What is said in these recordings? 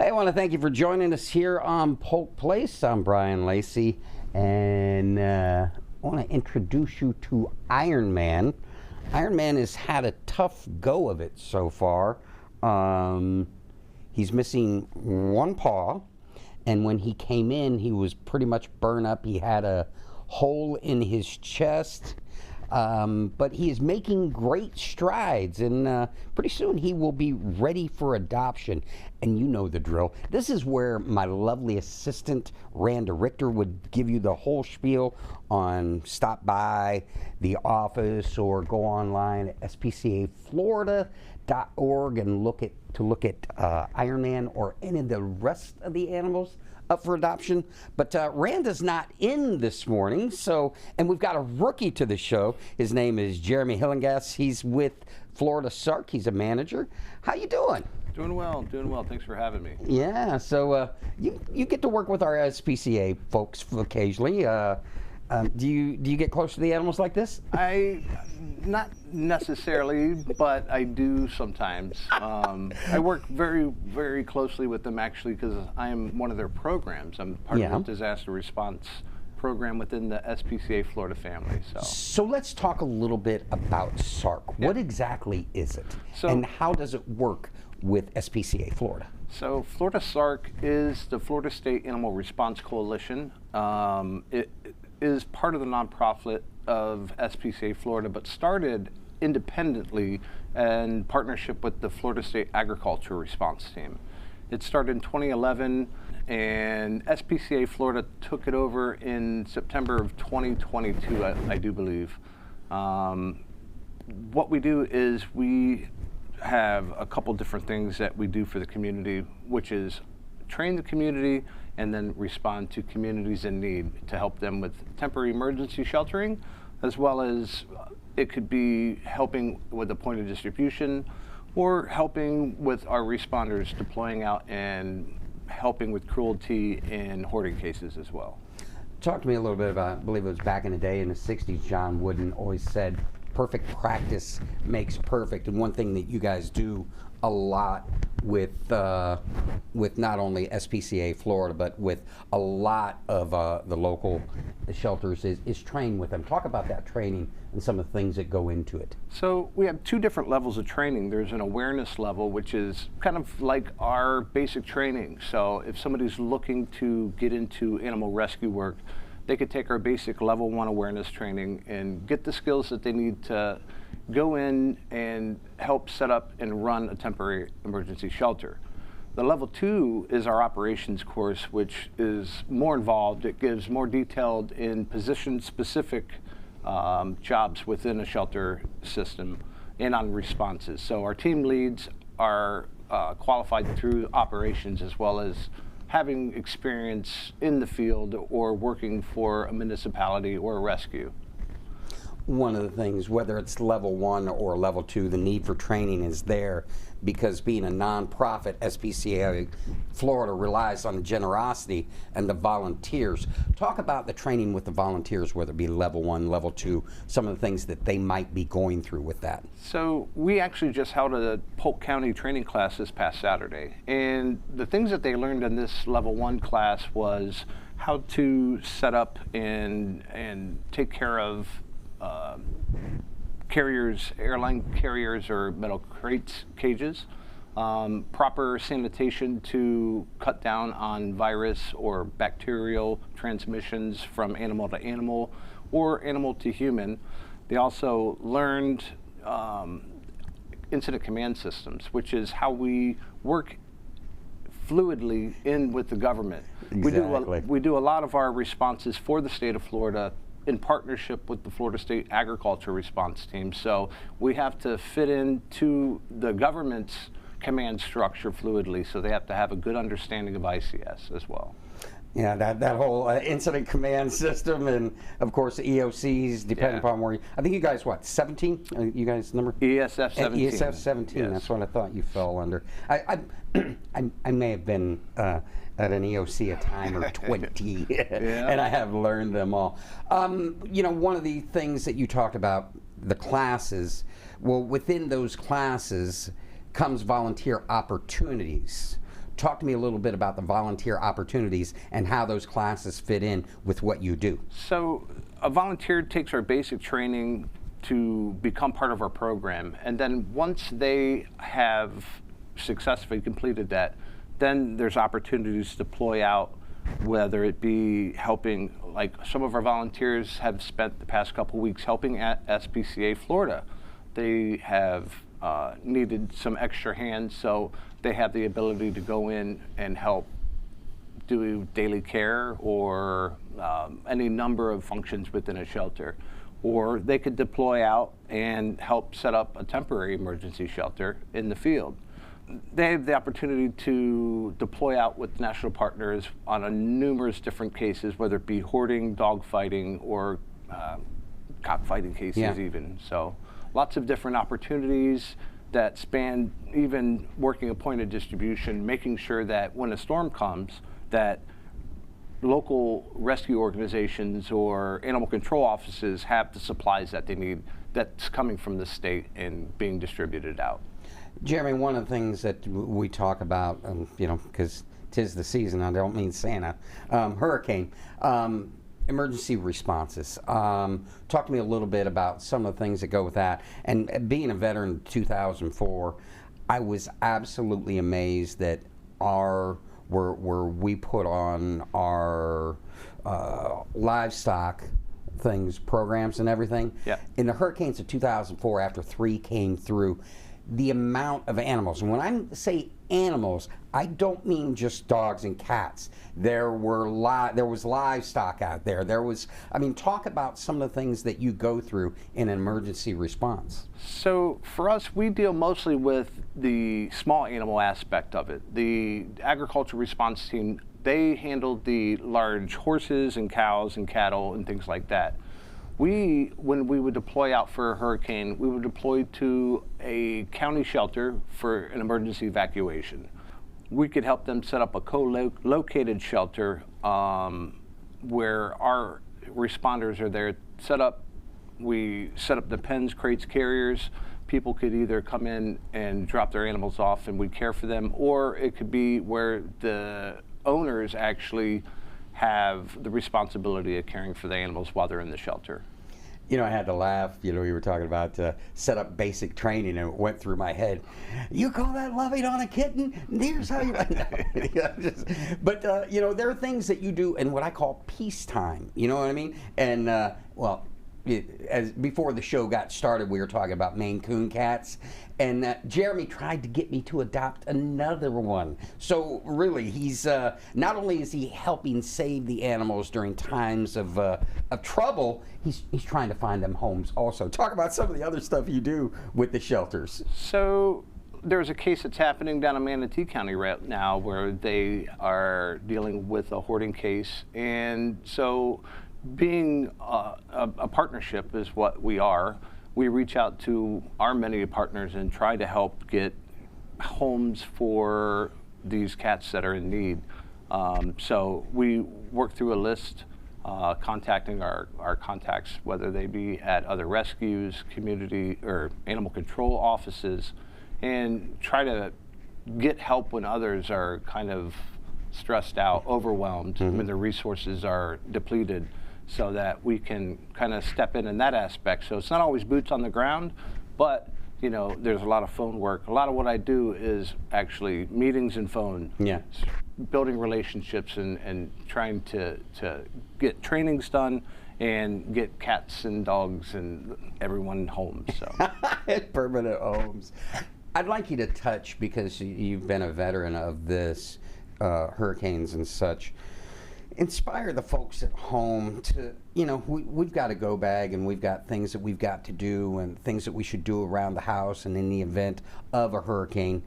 Hey, I want to thank you for joining us here on Polk Place. I'm Brian Lacey, and I want to introduce you to Iron Man. Iron Man has had a tough go of it so far. He's missing one paw, and when he came in, he was pretty much burned up. He had a hole in his chest. But he is making great strides, and pretty soon he will be ready for adoption. And you know the drill. This is where my lovely assistant, Randa Richter, would give you the whole spiel on stop by the office or go online at SPCAFlorida.org and look at Iron Man or any of the rest of the animals up for adoption. But Randa's not in this morning, and we've got a rookie to the show. His name is Jeremy Hillengas. He's with Florida SARC. He's a manager. How you doing? Doing well. Thanks for having me. Yeah, so you get to work with our SPCA folks occasionally. Do you get close to the animals like this? Not necessarily, but I do sometimes. I work very, very closely with them actually because I am one of their programs. I'm part of the disaster response program within the SPCA Florida family. So let's talk a little bit about SARC. Yeah. What exactly is it, and how does it work with SPCA Florida? So Florida SARC is the Florida State Animal Response Coalition. It is part of the nonprofit of SPCA Florida, but started independently in partnership with the Florida State Agriculture Response Team. It started in 2011, and SPCA Florida took it over in September of 2022, I do believe. What we do is we have a couple different things that we do for the community, which is train the community and then respond to communities in need to help them with temporary emergency sheltering, as well as it could be helping with the point of distribution or helping with our responders deploying out and helping with cruelty and hoarding cases as well. Talk to me a little bit about, I believe it was back in the day in the 60s, John Wooden always said, perfect practice makes perfect. And one thing that you guys do a lot with not only SPCA Florida, but with a lot of the local shelters is train with them. Talk about that training and some of the things that go into it. So we have two different levels of training. There's an awareness level, which is kind of like our basic training. So if somebody's looking to get into animal rescue work, they could take our basic level 1 awareness training and get the skills that they need to go in and help set up and run a temporary emergency shelter. The level 2 is our operations course, which is more involved. It gives more detailed in position-specific jobs within a shelter system and on responses. So our team leads are qualified through operations as well as having experience in the field or working for a municipality or a rescue. One of the things, whether it's level 1 or level 2, the need for training is there because being a nonprofit, SPCA Florida relies on the generosity and the volunteers. Talk about the training with the volunteers, whether it be level 1, level 2, some of the things that they might be going through with that. So we actually just held a Polk County training class this past Saturday, and the things that they learned in this level 1 class was how to set up and take care of carriers, airline carriers or metal crates, cages, proper sanitation to cut down on virus or bacterial transmissions from animal to animal or animal to human. They also learned incident command systems, which is how we work fluidly in with the government. Exactly. We do a lot of our responses for the state of Florida in partnership with the Florida State Agriculture Response Team. So we have to fit into the government's command structure fluidly, so they have to have a good understanding of ICS as well. Yeah, that whole incident command system, and of course EOCs, depending upon where I think you guys, what, 17? You guys number? ESF 17. ESF 17, yes. That's what I thought you fell under. I may have been at an EOC a time or 20, and I have learned them all. You know, one of the things that you talked about, the classes, well, within those classes comes volunteer opportunities. talk to me a little bit about the volunteer opportunities and how those classes fit in with what you do. So a volunteer takes our basic training to become part of our program, and then once they have successfully completed that, then there's opportunities to deploy out, whether it be helping, like some of our volunteers have spent the past couple weeks helping at SPCA Florida. They have needed some extra hands, so they have the ability to go in and help do daily care or any number of functions within a shelter. Or they could deploy out and help set up a temporary emergency shelter in the field. They have the opportunity to deploy out with national partners on numerous different cases, whether it be hoarding, dog fighting, or cockfighting cases even. So lots of different opportunities that span even working a point of distribution, making sure that when a storm comes, that local rescue organizations or animal control offices have the supplies that they need that's coming from the state and being distributed out. Jeremy, one of the things that we talk about, because 'tis the season, I don't mean Santa, hurricane, emergency responses. Talk to me a little bit about some of the things that go with that. And being a veteran in 2004, I was absolutely amazed that where we put on our livestock things, programs and everything. Yeah. In the hurricanes of 2004, after 3 came through, the amount of animals, and when I say animals, I don't mean just dogs and cats. There was livestock out there. Talk about some of the things that you go through in an emergency response. So for us, we deal mostly with the small animal aspect of it. The agricultural response team, they handled the large horses and cows and cattle and things like that. When we would deploy out for a hurricane, we would deploy to a county shelter for an emergency evacuation. We could help them set up a co-located shelter where our responders are there set up. We set up the pens, crates, carriers. People could either come in and drop their animals off and we care for them, or it could be where the owners actually have the responsibility of caring for the animals while they're in the shelter. I had to laugh. We were talking about set up basic training, and it went through my head. You call that loving on a kitten? Here's how you. But there are things that you do in what I call peacetime. You know what I mean? And as before the show got started, we were talking about Maine Coon cats, and Jeremy tried to get me to adopt another one. So really, he's not only is he helping save the animals during times of trouble, he's trying to find them homes also. Talk about some of the other stuff you do with the shelters. So there's a case that's happening down in Manatee County right now where they are dealing with a hoarding case, and so being a partnership is what we are. We reach out to our many partners and try to help get homes for these cats that are in need. So we work through a list, contacting our contacts, whether they be at other rescues, community, or animal control offices, and try to get help when others are kind of stressed out, overwhelmed, when their resources are depleted, so that we can kind of step in that aspect. So it's not always boots on the ground, but there's a lot of phone work. A lot of what I do is actually meetings and phone. Yeah. Building relationships and trying to get trainings done and get cats and dogs and everyone home. So permanent homes. I'd like you to touch, because you've been a veteran of this, hurricanes and such. Inspire the folks at home to, we've got a go bag, and we've got things that we've got to do and things that we should do around the house and in the event of a hurricane,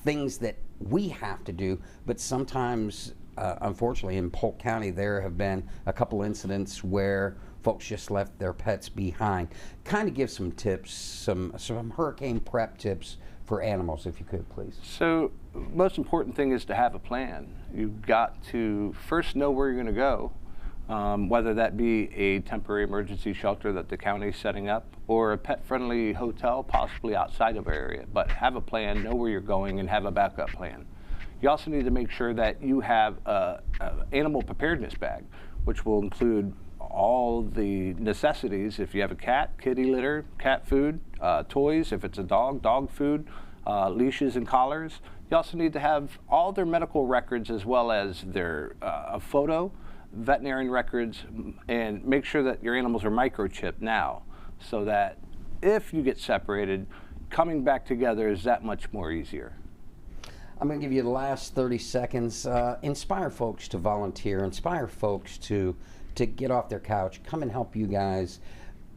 things that we have to do. But sometimes, unfortunately, in Polk County, there have been a couple incidents where folks just left their pets behind. Kind of give some tips, some hurricane prep tips for animals, if you could, please. So most important thing is to have a plan. You've got to first know where you're going to go, whether that be a temporary emergency shelter that the county is setting up or a pet-friendly hotel, possibly outside of our area. But have a plan, know where you're going, and have a backup plan. You also need to make sure that you have an animal preparedness bag, which will include all the necessities. If you have a cat, kitty litter, cat food, toys. If it's a dog, dog food, leashes and collars. You also need to have all their medical records as well as their a photo, veterinarian records, and make sure that your animals are microchipped now, so that if you get separated, coming back together is that much more easier. I'm going to give you the last 30 seconds. Inspire folks to volunteer. Inspire folks to get off their couch. Come and help you guys,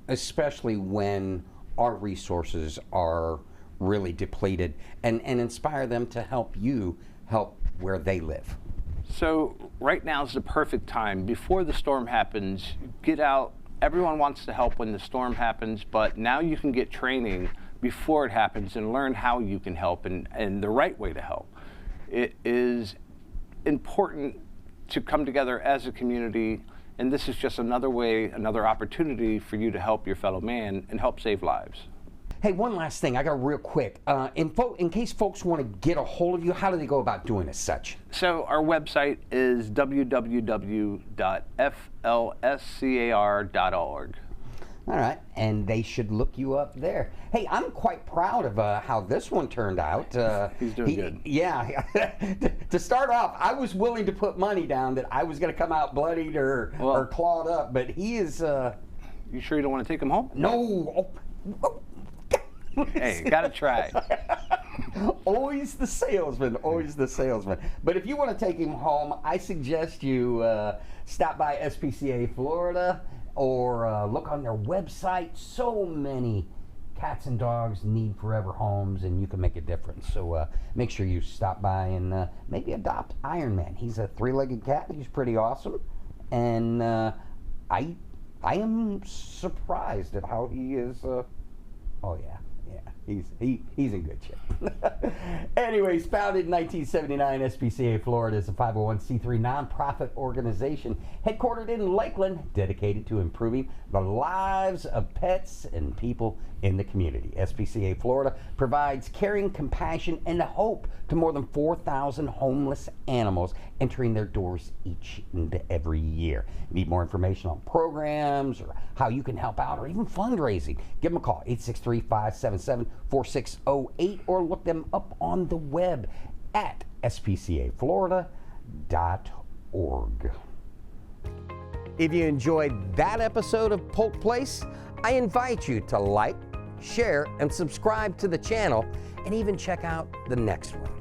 especially when our resources are really depleted, and inspire them to help you help where they live. So right now is the perfect time. Before the storm happens, get out. Everyone wants to help when the storm happens, but now you can get training before it happens and learn how you can help and the right way to help. It is important to come together as a community, and this is just another way, another opportunity for you to help your fellow man and help save lives. Hey, one last thing, I got real quick. In case folks want to get a hold of you, how do they go about doing as such? So our website is www.flscar.org. All right, and they should look you up there. Hey, I'm quite proud of how this one turned out. He's doing good. Yeah. To start off, I was willing to put money down that I was going to come out bloodied or clawed up, but he is... You sure you don't want to take him home? No. Hey, gotta try. Always the salesman, always the salesman. But if you want to take him home, I suggest you stop by SPCA Florida or look on their website. So many cats and dogs need forever homes, and you can make a difference. So make sure you stop by and maybe adopt Iron Man. He's a three-legged cat. He's pretty awesome. And I am surprised at how he is. Oh, yeah. Yeah, he's in good shape. Anyways, founded in 1979, SPCA Florida is a 501c3 nonprofit organization headquartered in Lakeland, dedicated to improving the lives of pets and people in the community. SPCA Florida provides caring, compassion, and hope to more than 4,000 homeless animals entering their doors each and every year. Need more information on programs or how you can help out or even fundraising? Give them a call, 863-577-4608, or look them up on the web at spcaflorida.org. If you enjoyed that episode of Polk Place, I invite you to like, share, and subscribe to the channel, and even check out the next one.